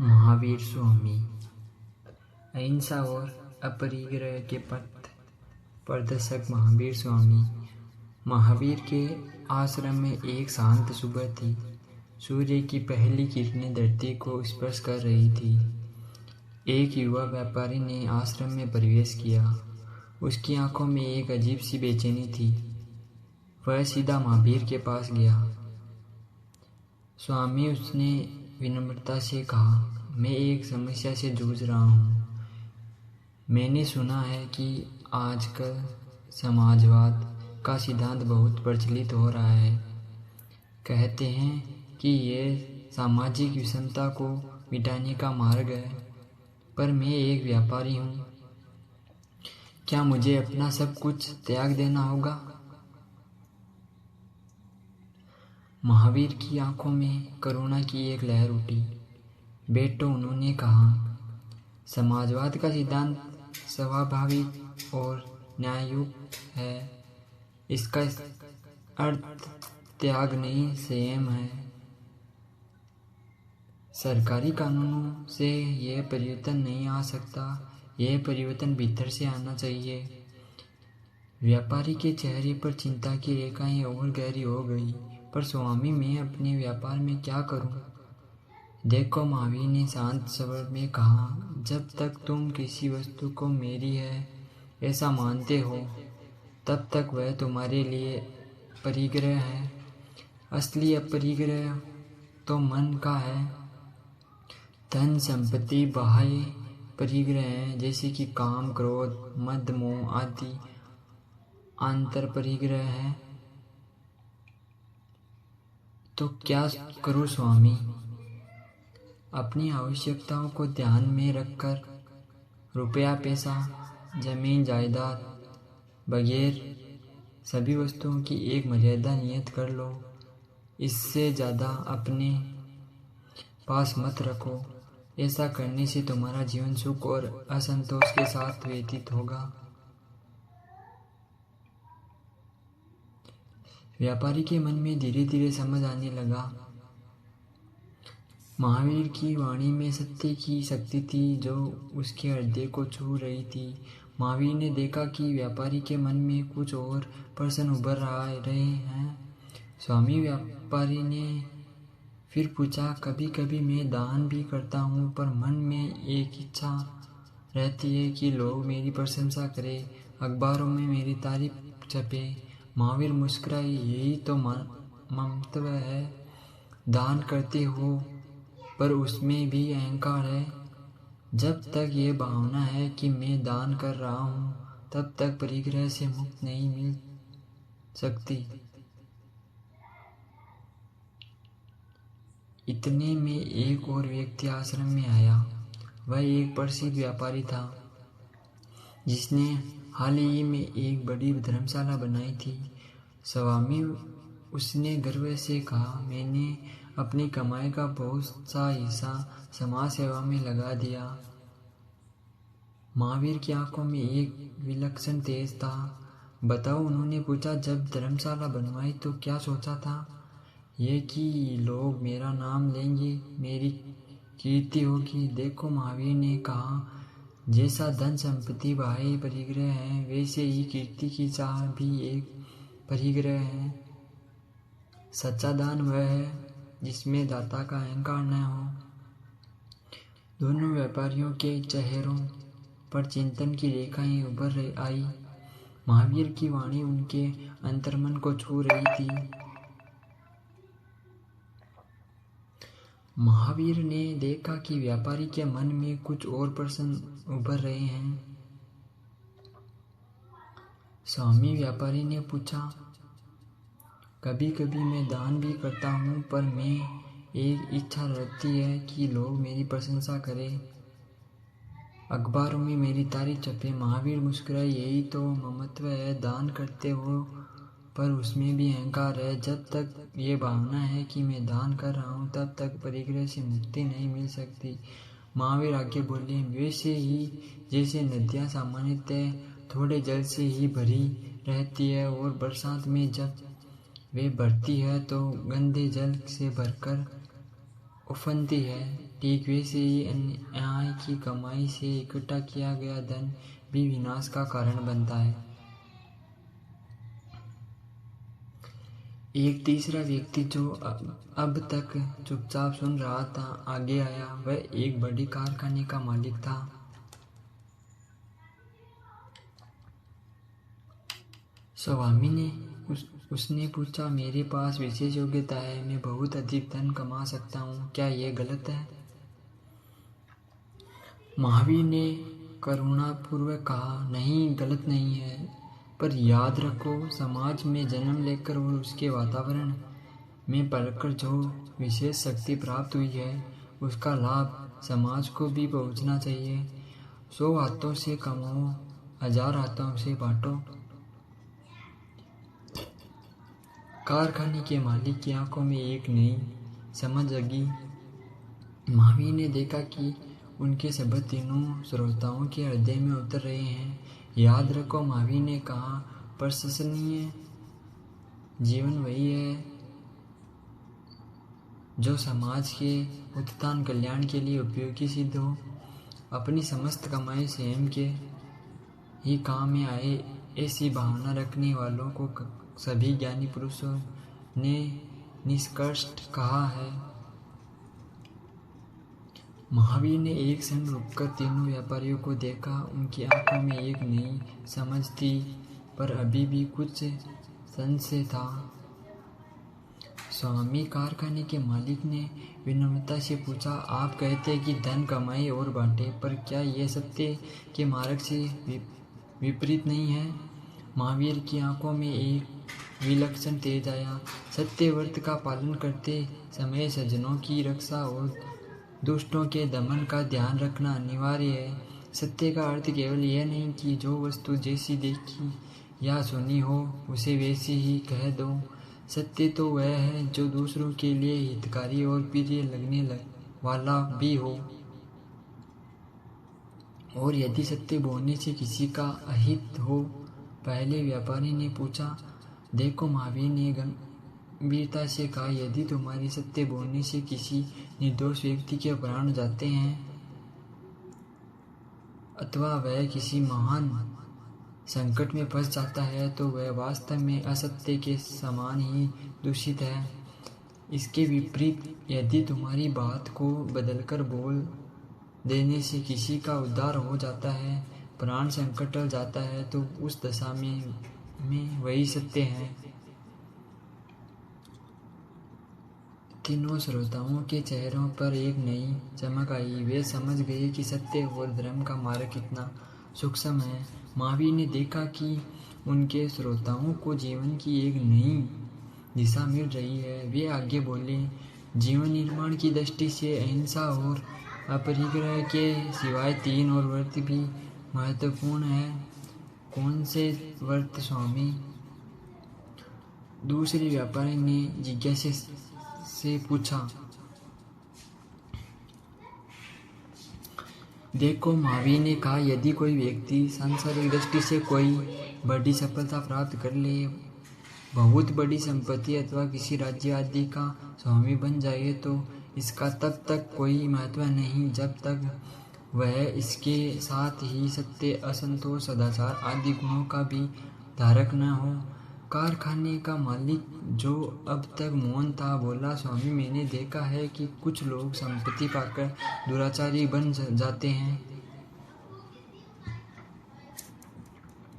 महावीर स्वामी अहिंसा और अपरिग्रह के पथ प्रदर्शक महावीर स्वामी। महावीर के आश्रम में एक शांत सुबह थी। सूर्य की पहली किरणें धरती को स्पर्श कर रही थी। एक युवा व्यापारी ने आश्रम में प्रवेश किया। उसकी आंखों में एक अजीब सी बेचैनी थी। वह सीधा महावीर के पास गया। स्वामी, उसने विनम्रता से कहा, मैं एक समस्या से जूझ रहा हूँ। मैंने सुना है कि आजकल समाजवाद का सिद्धांत बहुत प्रचलित हो रहा है। कहते हैं कि यह सामाजिक विषमता को मिटाने का मार्ग है, पर मैं एक व्यापारी हूँ। क्या मुझे अपना सब कुछ त्याग देना होगा? महावीर की आंखों में करुणा की एक लहर उठी। बेटो, उन्होंने कहा, समाजवाद का सिद्धांत स्वाभाविक और न्याययुक्त है। इसका अर्थ त्याग नहीं, संयम है। सरकारी कानूनों से यह परिवर्तन नहीं आ सकता। यह परिवर्तन भीतर से आना चाहिए। व्यापारी के चेहरे पर चिंता की रेखाएं और गहरी हो गई। पर स्वामी, मैं अपने व्यापार में क्या करूं? देखो, महावीर ने शांत स्वर में कहा, जब तक तुम किसी वस्तु को मेरी है ऐसा मानते हो, तब तक वह तुम्हारे लिए परिग्रह है। असली अपरिग्रह तो मन का है। धन संपत्ति बाह्य परिग्रह है, जैसे कि काम, क्रोध, मद, मोह आदि आंतर परिग्रह है। तो क्या करूं स्वामी? अपनी आवश्यकताओं को ध्यान में रखकर रुपया, पैसा, जमीन, जायदाद वगैरह सभी वस्तुओं की एक मर्यादा नियत कर लो। इससे ज़्यादा अपने पास मत रखो। ऐसा करने से तुम्हारा जीवन सुख और असंतोष के साथ व्यतीत होगा। व्यापारी के मन में धीरे धीरे समझ आने लगा। महावीर की वाणी में सत्य की शक्ति थी जो उसके हृदय को छू रही थी। महावीर ने देखा कि व्यापारी के मन में कुछ और प्रश्न उभर रहे हैं। स्वामी, व्यापारी ने फिर पूछा, कभी कभी मैं दान भी करता हूँ, पर मन में एक इच्छा रहती है कि लोग मेरी प्रशंसा करें, अखबारों में मेरी तारीफ छपे। महावीर मुस्कुराए, यही तो ममत्व है। दान करते हो पर उसमें भी अहंकार है। जब तक ये भावना है कि मैं दान कर रहा हूँ, तब तक परिग्रह से मुक्त नहीं मिल सकती। इतने में एक और व्यक्ति आश्रम में आया। वह एक प्रसिद्ध व्यापारी था जिसने हाल ही में एक बड़ी धर्मशाला बनाई थी। स्वामी, उसने गर्व से कहा, मैंने अपनी कमाई का बहुत सा हिस्सा समाज सेवा में लगा दिया। महावीर की आंखों में एक विलक्षण तेज था। बताओ, उन्होंने पूछा, जब धर्मशाला बनवाई तो क्या सोचा था? ये कि लोग मेरा नाम लेंगे, मेरी कीर्ति होगी। देखो, महावीर ने कहा, जैसा धन संपत्ति बाह्य परिग्रह है, वैसे ही कीर्ति की चाह भी एक परिग्रह है। सच्चा दान वह है जिसमें दाता का अहंकार न हो। दोनों व्यापारियों के चेहरों पर चिंतन की रेखाएं उभर आई। महावीर की वाणी उनके अंतर्मन को छू रही थी। महावीर ने देखा कि व्यापारी के मन में कुछ और प्रश्न उभर रहे हैं। स्वामी, व्यापारी ने पूछा, कभी कभी मैं दान भी करता हूँ, पर मैं एक इच्छा रहती है कि लोग मेरी प्रशंसा करें, अखबारों में मेरी तारीफ छपे। महावीर मुस्कुराए, यही तो ममत्व है। दान करते हो पर उसमें भी अहंकार है। जब तक ये भावना है कि मैं दान कर रहा हूँ, तब तक परिग्रह से मुक्ति नहीं मिल सकती। महावीर आगे बोले, वैसे ही जैसे नदियाँ सामान्यतः थोड़े जल से ही भरी रहती है और बरसात में जब वे भरती है तो गंदे जल से भरकर उफनती है, ठीक वैसे ही अन्याय की कमाई से इकट्ठा किया गया धन भी विनाश का कारण बनता है। एक तीसरा व्यक्ति जो अब तक चुपचाप सुन रहा था आगे आया। वह एक बड़ी कारखाने का मालिक था। स्वामी ने उसने पूछा, मेरे पास विशेष योग्यता है, मैं बहुत अधिक धन कमा सकता हूँ, क्या यह गलत है? महावीर ने करुणापूर्वक कहा, नहीं, गलत नहीं है, पर याद रखो, समाज में जन्म लेकर और उसके वातावरण में पलकर जो विशेष शक्ति प्राप्त हुई है उसका लाभ समाज को भी पहुंचना चाहिए। 100 हाथों से कमाओ, 1000 हाथों से बांटो। कारखाने के मालिक की आंखों में एक नई समझ जगी। महावीर ने देखा कि उनके शब्द तीनों श्रोताओं के हृदय में उतर रहे हैं। याद रखो, महावीर ने कहा, प्रशंसनीय जीवन वही है जो समाज के उत्थान कल्याण के लिए उपयोगी सिद्ध हो। अपनी समस्त कमाई स्वयं के ही काम में आए, ऐसी भावना रखने वालों को सभी ज्ञानी पुरुषों ने निष्कर्ष कहा है। महावीर ने एक क्षण रुककर तीनों व्यापारियों को देखा। उनकी आंखों में एक नई समझ थी, पर अभी भी कुछ संशय था। स्वामी कारखाने के मालिक ने विनम्रता से पूछा, आप कहते हैं कि धन कमाए और बांटे, पर क्या यह सत्य के मार्ग से विपरीत नहीं है? महावीर की आंखों में एक विलक्षण तेज आया। सत्य व्रत का पालन करते समय सज्जनों की रक्षा और दुष्टों के दमन का ध्यान रखना अनिवार्य है। सत्य का अर्थ केवल यह नहीं कि जो वस्तु जैसी देखी या सुनी हो उसे वैसी ही कह दो। सत्य तो वह है जो दूसरों के लिए हितकारी और प्रिय लगने वाला भी हो। और यदि सत्य बोलने से किसी का अहित हो। पहले व्यापारी ने पूछा, देखो, महावीर ने गंभीरता से कहा, यदि तुम्हारी सत्य बोलने से किसी निर्दोष व्यक्ति के प्राण जाते हैं अथवा वह किसी महान संकट में फंस जाता है तो वह वास्तव में असत्य के समान ही दूषित है। इसके विपरीत यदि तुम्हारी बात को बदलकर बोल देने से किसी का उद्धार हो जाता है, प्राण संकट टल जाता है, तो उस दशा में वही सत्य है। तीनों श्रोताओं के चेहरों पर एक नई चमक आई। वे समझ गए कि सत्य और धर्म का मार्ग कितना सूक्ष्म है। महावीर ने देखा कि उनके श्रोताओं को जीवन की एक नई दिशा मिल रही है। वे आगे बोले, जीवन निर्माण की दृष्टि से अहिंसा और अपरिग्रह के सिवाय 3 और व्रत भी महत्वपूर्ण है। कौन से व्रत स्वामी? दूसरे व्यापारी ने जिज्ञासा से पूछा। देखो, महावीर ने कहा, यदि कोई व्यक्ति सांसारिक दृष्टि से कोई बड़ी सफलता प्राप्त कर ले, बहुत बड़ी संपत्ति अथवा किसी राज्य आदि का स्वामी बन जाए, तो इसका तब तक कोई महत्व नहीं जब तक वह इसके साथ ही सत्य, असंतोष, सदाचार आदि गुणों का भी धारक न हो। कारखाने का मालिक, जो अब तक मौन था, बोला, स्वामी, मैंने देखा है कि कुछ लोग संपत्ति पाकर दुराचारी बन जाते हैं।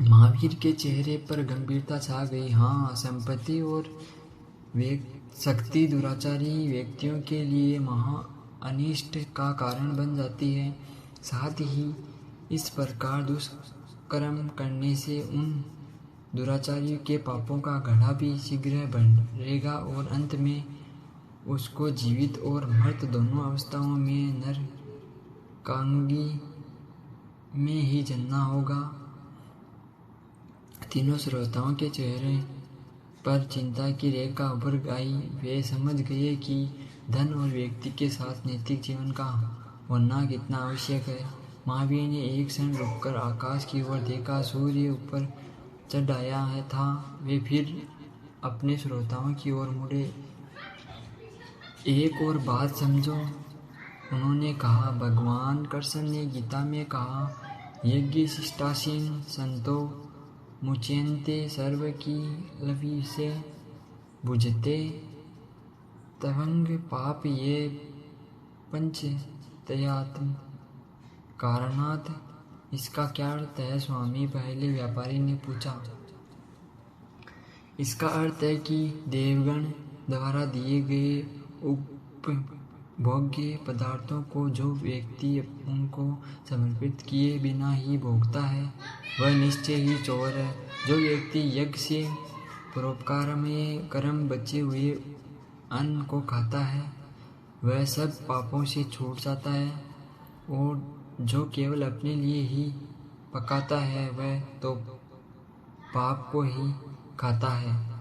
महावीर के चेहरे पर गंभीरता छा गई। हाँ, संपत्ति और शक्ति दुराचारी व्यक्तियों के लिए महा अनिष्ट का कारण बन जाती है। साथ ही इस प्रकार दुष्कर्म करने से उन दुराचारियों के पापों का घड़ा भी शीघ्र बढ़ेगा और अंत में उसको जीवित और मृत दोनों अवस्थाओं में नरकांगी में ही जलना होगा। तीनों श्रोताओं के चेहरे पर चिंता की रेखा उभर आई। वे समझ गए कि धन और व्यक्ति के साथ नैतिक जीवन का होना कितना आवश्यक है। महावीर ने एक क्षण रुककर आकाश की ओर देखा। सूर्य ऊपर चढ़ आया था। वे फिर अपने श्रोताओं की ओर मुड़े। एक और बात समझो, उन्होंने कहा। भगवान कृष्ण ने गीता में कहा, यज्ञ शिष्टासीन संतो मुच्यन्ते सर्व की लवि से बुझते तवंग पाप ये पंच तयात्म कारणात। इसका क्या अर्थ है? स्वामी पहले व्यापारी ने पूछा। इसका अर्थ है कि देवगण द्वारा दिए गए उपभोग्य पदार्थों को जो व्यक्ति उनको समर्पित किए बिना ही भोगता है वह निश्चय ही चोर है। जो व्यक्ति यज्ञ से परोपकार में कर्म बचे हुए अन्न को खाता है वह सब पापों से छूट जाता है, और जो केवल अपने लिए ही पकाता है वह तो पाप को ही खाता है।